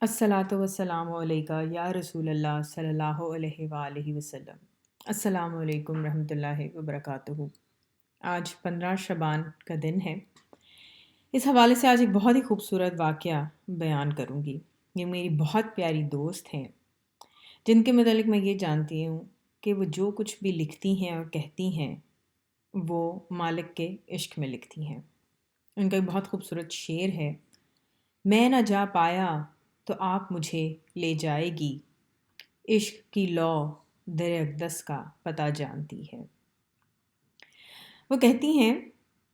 الصلاۃ والسلام علیکہ یا رسول اللہ صلی اللہ علیہ وآلہ وسلم۔ السلام علیکم رحمۃ اللہ وبرکاتہ۔ آج 15 شعبان کا دن ہے۔ اس حوالے سے آج ایک بہت ہی خوبصورت واقعہ بیان کروں گی۔ یہ میری بہت پیاری دوست ہیں جن کے متعلق میں یہ جانتی ہوں کہ وہ جو کچھ بھی لکھتی ہیں اور کہتی ہیں وہ مالک کے عشق میں لکھتی ہیں۔ ان کا ایک بہت خوبصورت شعر ہے: میں نہ جا پایا تو آپ مجھے لے جائے گی، عشق کی لو در اقدس کا پتہ جانتی ہے۔ وہ کہتی ہیں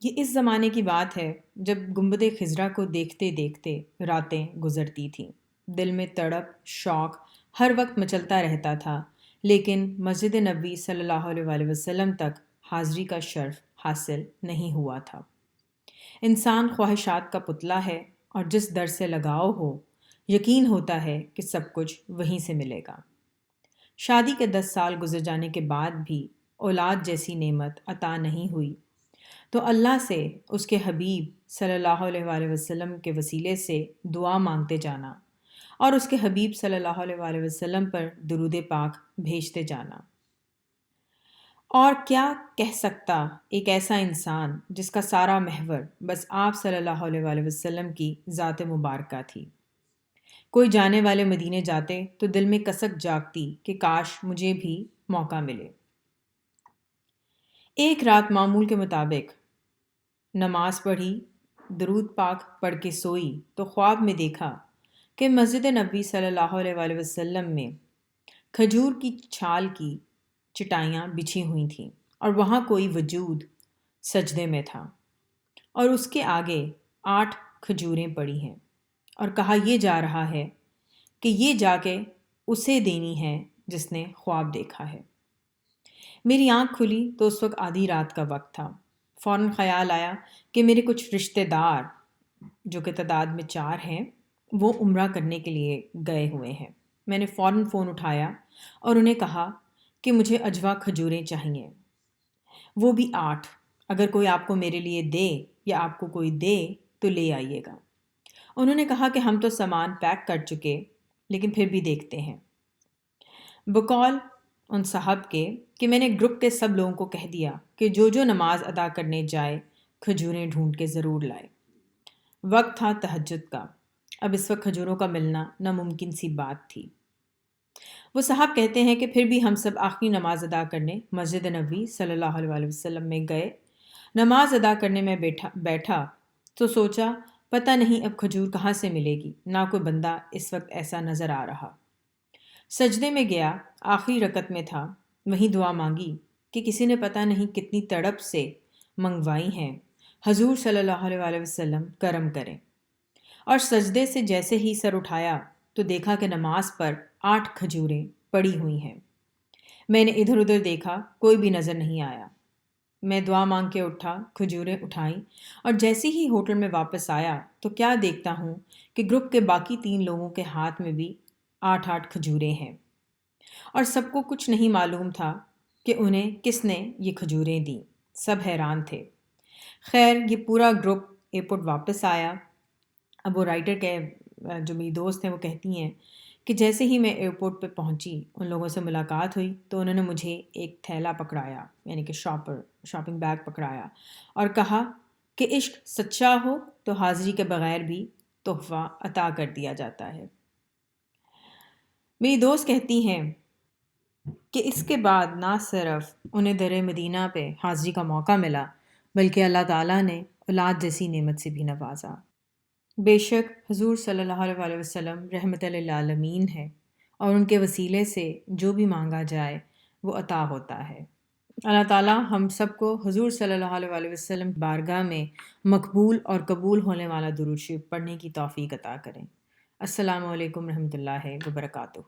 یہ اس زمانے کی بات ہے جب گنبد خضرا کو دیکھتے دیکھتے راتیں گزرتی تھیں۔ دل میں تڑپ، شوق ہر وقت مچلتا رہتا تھا، لیکن مسجد نبوی صلی اللہ علیہ وآلہ وسلم تک حاضری کا شرف حاصل نہیں ہوا تھا۔ انسان خواہشات کا پتلا ہے، اور جس در سے لگاؤ ہو یقین ہوتا ہے کہ سب کچھ وہیں سے ملے گا۔ شادی کے 10 سال گزر جانے کے بعد بھی اولاد جیسی نعمت عطا نہیں ہوئی تو اللہ سے اس کے حبیب صلی اللہ علیہ وآلہ وسلم کے وسیلے سے دعا مانگتے جانا اور اس کے حبیب صلی اللہ علیہ وآلہ وسلم پر درود پاک بھیجتے جانا۔ اور کیا کہہ سکتا ایک ایسا انسان جس کا سارا محور بس آپ صلی اللہ علیہ وآلہ وسلم کی ذات مبارکہ تھی۔ کوئی جانے والے مدینے جاتے تو دل میں کسک جاگتی کہ کاش مجھے بھی موقع ملے۔ ایک رات معمول کے مطابق نماز پڑھی، درود پاک پڑھ کے سوئی تو خواب میں دیکھا کہ مسجد نبوی صلی اللہ علیہ وآلہ وسلم میں کھجور کی چھال کی چٹائیاں بچھی ہوئی تھیں اور وہاں کوئی وجود سجدے میں تھا اور اس کے آگے 8 کھجوریں پڑی ہیں، اور کہا یہ جا رہا ہے کہ یہ جا کے اسے دینی ہے جس نے خواب دیکھا ہے۔ میری آنکھ کھلی تو اس وقت آدھی رات کا وقت تھا۔ فوراً خیال آیا کہ میرے کچھ رشتہ دار جو کہ تعداد میں 4 ہیں وہ عمرہ کرنے کے لیے گئے ہوئے ہیں۔ میں نے فوراً فون اٹھایا اور انہیں کہا کہ مجھے اجوا کھجوریں چاہیے، وہ بھی 8۔ اگر کوئی آپ کو میرے لیے دے یا آپ کو کوئی دے تو لے آئیے گا۔ انہوں نے کہا کہ ہم تو سامان پیک کر چکے، لیکن پھر بھی دیکھتے ہیں۔ بقول ان صاحب کے کہ میں نے گروپ کے سب لوگوں کو کہہ دیا کہ جو جو نماز ادا کرنے جائے کھجوریں ڈھونڈ کے ضرور لائے۔ وقت تھا تہجد کا، اب اس وقت کھجوروں کا ملنا ناممکن سی بات تھی۔ وہ صاحب کہتے ہیں کہ پھر بھی ہم سب آخری نماز ادا کرنے مسجد نبوی صلی اللہ علیہ وآلہ وسلم میں گئے۔ نماز ادا کرنے میں بیٹھا تو سوچا پتہ نہیں اب کھجور کہاں سے ملے گی، نہ کوئی بندہ اس وقت ایسا نظر آ رہا۔ سجدے میں گیا، آخری رکعت میں تھا، وہیں دعا مانگی کہ کسی نے پتہ نہیں کتنی تڑپ سے منگوائی ہیں، حضور صلی اللہ علیہ وآلہ وسلم کرم کریں۔ اور سجدے سے جیسے ہی سر اٹھایا تو دیکھا کہ نماز پر 8 کھجوریں پڑی ہوئی ہیں۔ میں نے ادھر ادھر دیکھا، کوئی بھی نظر نہیں آیا۔ میں دعا مانگ کے اٹھا، کھجوریں اٹھائیں اور جیسے ہی ہوٹل میں واپس آیا تو کیا دیکھتا ہوں کہ گروپ کے باقی 3 لوگوں کے ہاتھ میں بھی 8 کھجوریں ہیں، اور سب کو کچھ نہیں معلوم تھا کہ انہیں کس نے یہ کھجوریں دیں۔ سب حیران تھے۔ خیر یہ پورا گروپ ایئرپورٹ واپس آیا۔ اب وہ رائٹر کے جو میری دوست ہیں وہ کہتی ہیں کہ جیسے ہی میں ایئرپورٹ پہ پہنچی ان لوگوں سے ملاقات ہوئی تو انہوں نے مجھے ایک تھیلا پکڑایا، یعنی کہ شاپنگ بیگ پکڑایا، اور کہا کہ عشق سچا ہو تو حاضری کے بغیر بھی تحفہ عطا کر دیا جاتا ہے۔ میری دوست کہتی ہیں کہ اس کے بعد نہ صرف انہیں در مدینہ پہ حاضری کا موقع ملا بلکہ اللہ تعالیٰ نے اولاد جیسی نعمت سے بھی نوازا۔ بے شک حضور صلی اللہ علیہ وآلہ وسلم رحمت للعالمین ہے، اور ان کے وسیلے سے جو بھی مانگا جائے وہ عطا ہوتا ہے۔ اللہ تعالیٰ ہم سب کو حضور صلی اللہ علیہ وآلہ وسلم بارگاہ میں مقبول اور قبول ہونے والا درود شریف پڑھنے کی توفیق عطا کریں۔ السلام علیکم رحمۃ اللہ وبرکاتہ۔